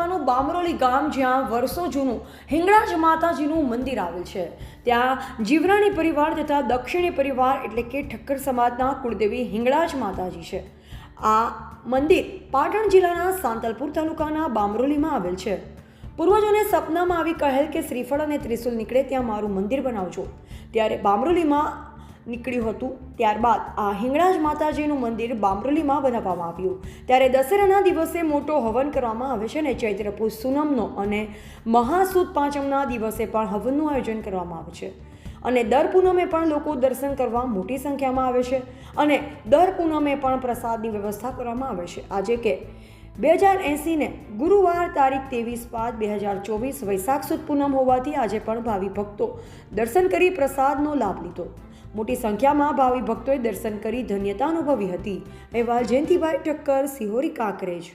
તાલુકાનું બામરોલી ગામ, જ્યાં વર્ષો જૂનું હિંગળાજ માતાજીનું મંદિર આવેલ છે. ત્યાં જીવરાણી પરિવાર તથા દક્ષિણી પરિવાર એટલે કે ઠક્કર સમાજના કુળદેવી હિંગળાજ માતાજી છે. આ મંદિર પાટણ જિલ્લાના સાંતલપુર તાલુકાના બામરોલીમાં આવેલ છે. પૂર્વજોને સપનામાં આવી કહેલ કે શ્રીફળ અને ત્રિશુલ નીકળે ત્યાં મારું મંદિર બનાવજો. ત્યારે બામરોલીમાં નીકળ્યું હતું. ત્યારબાદ આ હિંગળાજ માતાજીનું મંદિર બામરોલીમાં બનાવવામાં આવ્યું. ત્યારે દશેરાના દિવસે મોટો હવન કરવામાં આવે છે અને ચૈત્ર પૂસ પૂનમનો અને મહાસુદ પાંચમના દિવસે પણ હવનનું આયોજન કરવામાં આવે છે. અને દર પૂનમે પણ લોકો દર્શન કરવા મોટી સંખ્યામાં આવે છે અને દર પૂનમે પણ પ્રસાદની વ્યવસ્થા કરવામાં આવે છે. આજે કે 2080 ને ગુરુવાર તારીખ 23/5/2024 વૈશાખ સુદ પૂનમ હોવાથી આજે પણ ભાવિ ભક્તો દર્શન કરી પ્રસાદનો લાભ લીધો. મોટી સંખ્યામાં ભાવિ ભક્તોએ દર્શન કરી ધન્યતા અનુભવી હતી. અહેવાલ જયંતિભાઈ ઠક્કર, સિહોરી, કાંકરેજ.